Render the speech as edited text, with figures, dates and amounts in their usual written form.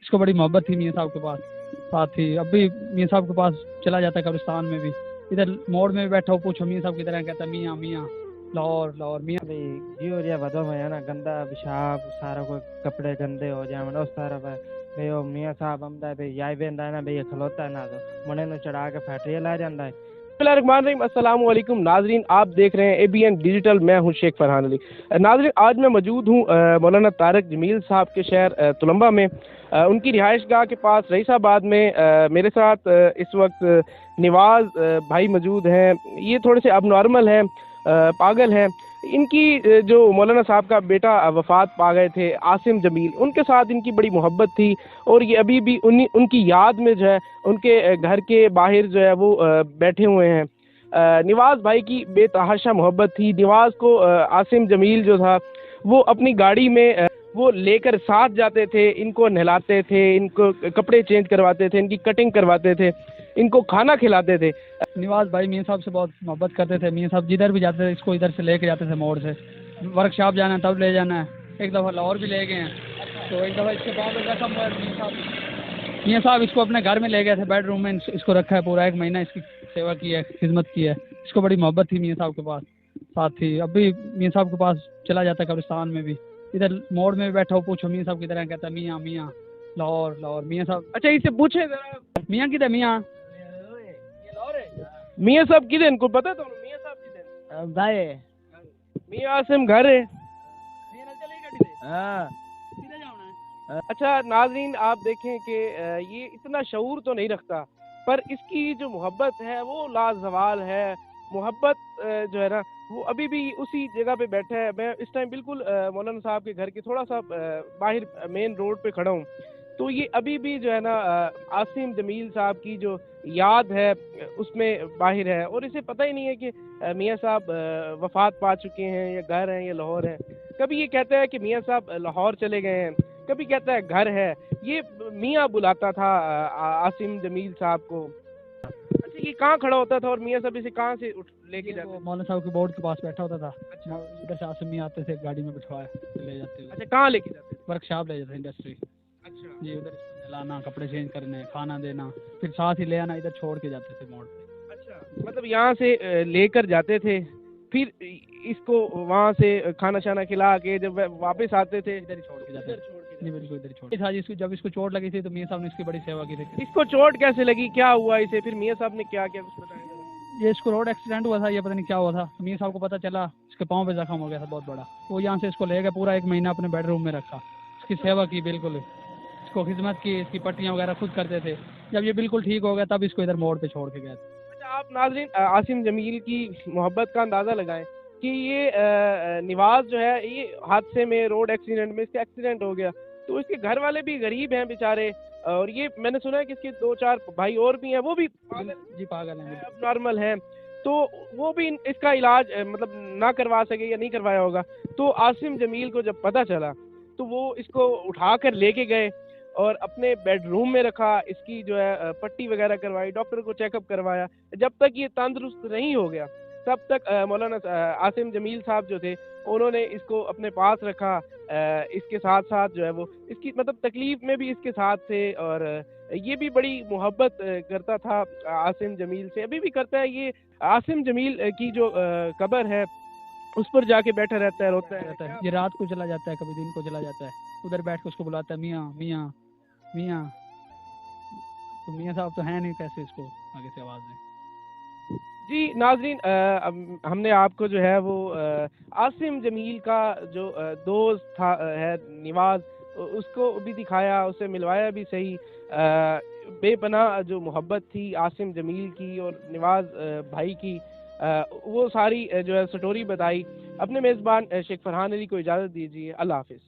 اس کو بڑی محبت تھی میاں صاحب کے پاس ساتھ ہی. اب بھی میاں صاحب کے پاس چلا جاتا ہے قبرستان میں بھی. ادھر موڑ میں بھی بیٹھا ہو پوچھو میاں صاحب کی طرح کہتا ہے میاں میاں لاہور لاہور میاں. جی اور یہ بدو میں ہے نا گندا پیشاب سارا کوئی کپڑے گندے ہو جائیں اس طرف ہے بھائی وہ میاں صاحب آمدا ہے بھائی یائی بہندا ہے نا بھائی کھلوتا ہے نا تو منے نو چڑھا کے فیکٹری لا جاندا ہے. بسم اللہ الرحمن الرحیم. السلام علیکم ناظرین, آپ دیکھ رہے ہیں ABN ڈیجیٹل. میں ہوں شیخ فرحان علی. ناظرین آج میں موجود ہوں مولانا طارق جمیل صاحب کے شہر تلمبہ میں, ان کی رہائش گاہ کے پاس رئیس آباد میں. میرے ساتھ اس وقت نواز بھائی موجود ہیں. یہ تھوڑے سے اب نارمل ہیں, پاگل ہیں. ان کی جو مولانا صاحب کا بیٹا وفات پا گئے تھے عاصم جمیل, ان کے ساتھ ان کی بڑی محبت تھی اور یہ ابھی بھی ان کی یاد میں جو ہے ان کے گھر کے باہر جو ہے وہ بیٹھے ہوئے ہیں. نواز بھائی کی بے تحاشا محبت تھی. نواز کو عاصم جمیل جو تھا وہ اپنی گاڑی میں وہ لے کر ساتھ جاتے تھے, ان کو نہلاتے تھے, ان کو کپڑے چینج کرواتے تھے, ان کی کٹنگ کرواتے تھے, ان کو کھانا کھلاتے تھے. نواز بھائی میاں صاحب سے بہت محبت کرتے تھے. میاں صاحب جدھر بھی جاتے تھے اس کو ادھر سے لے کے جاتے تھے, موڑ سے ورک شاپ جانا ہے تب لے جانا ہے. ایک دفعہ لاہور بھی لے گئے ہیں تو ایک دفعہ اس کے پاؤں پہ زخم ہوا میاں صاحب اس کو اپنے گھر میں لے گئے تھے, بیڈ روم میں اس کو رکھا ہے پورا 1 مہینہ, اس کی سیوا کی ہے, خدمت کی ہے. اس کو بڑی محبت تھی میاں صاحب کے پاس ساتھ ہی. اب بھی میاں صاحب کے پاس چلا جاتا ہے قبرستان میں بھی. ادھر موڑ میں بھی بیٹھا ہو پوچھو میاں صاحب کی طرح کہتا ہے میاں میاں لاہور لاہور میاں صاحب. اچھا اس سے پوچھے ذرا میاں کدھر میاں میاں صاحب کدھر, ان کو پتا تو میاں صاحب کدھر بھائی میاں عاصم گھر ہے. ہاں. اچھا ناظرین آپ دیکھیں کہ یہ اتنا شعور تو نہیں رکھتا, پر اس کی جو محبت ہے وہ لازوال ہے. محبت جو ہے نا وہ ابھی بھی اسی جگہ پہ بیٹھا ہے. میں اس ٹائم بالکل مولانا صاحب کے گھر کے تھوڑا سا باہر مین روڈ پہ کھڑا ہوں, تو یہ ابھی بھی جو ہے نا عاصم جمیل صاحب کی جو یاد ہے اس میں باہر ہے, اور اسے پتہ ہی نہیں ہے کہ میاں صاحب وفات پا چکے ہیں یا گھر ہیں یا لاہور ہیں. کبھی یہ کہتا ہے کہ میاں صاحب لاہور چلے گئے ہیں, کبھی کہتا ہے گھر ہے. یہ میاں بلاتا تھا عاصم جمیل صاحب کو. اچھا یہ کہاں کھڑا ہوتا تھا اور میاں صاحب اسے کہاں سے لے کے جاتے؟ مولانا صاحب کے بورڈ کے پاس بیٹھا ہوتا تھا. ادھر سے عاصم میاں آتے تھے, گاڑی میں بٹھوائے لے جاتے تھے. اچھا کہاں لے کے جاتے تھے؟ ورک شاپ لے جاتے تھے, انڈسٹری. اچھا جی ادھر لانا, کپڑے چینج کرنے, کھانا دینا, پھر ساتھ ہی لے آنا, ادھر چھوڑ کے جاتے تھے موڑ پہ. اچھا مطلب یہاں سے لے کر جاتے تھے, پھر اس کو وہاں سے کھانا شانا کھلا کے جب واپس آتے تھے ادھر ہی چھوڑ کے جاتے تھے. نہیں بالکل ادھر چھوڑ تھا. جب اس کو چوٹ لگی تھی تو میاں صاحب نے اس کی بڑی سیوا کی تھی. اس کو چوٹ کیسے لگی, کیا ہوا اسے, پھر میاں صاحب نے کیا کیا کچھ بتایا؟ یہ اس کو روڈ ایکسیڈنٹ ہوا تھا, یہ پتہ نہیں کیا ہوا تھا. میاں صاحب کو پتہ چلا, اس کے پاؤں پہ زخم ہو گیا تھا بہت بڑا. وہ یہاں سے اس کو لے گئے, پورا 1 مہینہ اپنے بیڈ روم میں رکھا, اس کی سیوا کی, بالکل اس کو خدمت کی, اس کی پٹیاں وغیرہ خود کرتے تھے. جب یہ بالکل ٹھیک ہو گیا تب اس کو ادھر موڑ پہ چھوڑ کے گئے تھے. اچھا آپ ناظرین عاصم جمیل کی محبت کا اندازہ لگائیں کہ یہ نواز جو ہے یہ حادثے میں روڈ ایکسیڈنٹ میں اس کا ایکسیڈنٹ ہو گیا, تو اس کے گھر والے بھی غریب ہیں بیچارے, اور یہ میں نے سنا ہے کہ اس کے 2-4 بھائی اور بھی ہیں, وہ بھی جی پاگل ہیں, اب نارمل ہیں, تو وہ بھی اس کا علاج مطلب نہ کروا سکے یا نہیں کروایا ہوگا. تو عاصم جمیل کو جب پتہ چلا تو وہ اس کو اٹھا کر لے کے گئے اور اپنے بیڈ روم میں رکھا, اس کی جو ہے پٹی وغیرہ کروائی, ڈاکٹر کو چیک اپ کروایا. جب تک یہ تندرست نہیں ہو گیا تب تک مولانا عاصم جمیل صاحب جو تھے انہوں نے اس کو اپنے پاس رکھا. اس کے ساتھ ساتھ جو ہے وہ اس کی مطلب تکلیف میں بھی اس کے ساتھ تھے, اور یہ بھی بڑی محبت کرتا تھا عاصم جمیل سے, ابھی بھی کرتا ہے. یہ عاصم جمیل کی جو قبر ہے اس پر جا کے بیٹھا رہتا ہے, روتا ہے. یہ رات کو چلا جاتا ہے, کبھی دن کو چلا جاتا ہے, ادھر بیٹھ کے اس کو بلاتا ہے میاں میاں میاں. تو میاں صاحب تو ہیں نہیں, کیسے اس کو آگے سے آواز دیں. جی ناظرین ہم نے آپ کو جو ہے وہ عاصم جمیل کا جو دوست تھا ہے نواز, اس کو بھی دکھایا, اسے ملوایا بھی صحیح. بے پناہ جو محبت تھی عاصم جمیل کی اور نواز بھائی کی, وہ ساری جو ہے سٹوری بتائی. اپنے میزبان شیخ فرحان علی کو اجازت دیجیے. اللہ حافظ.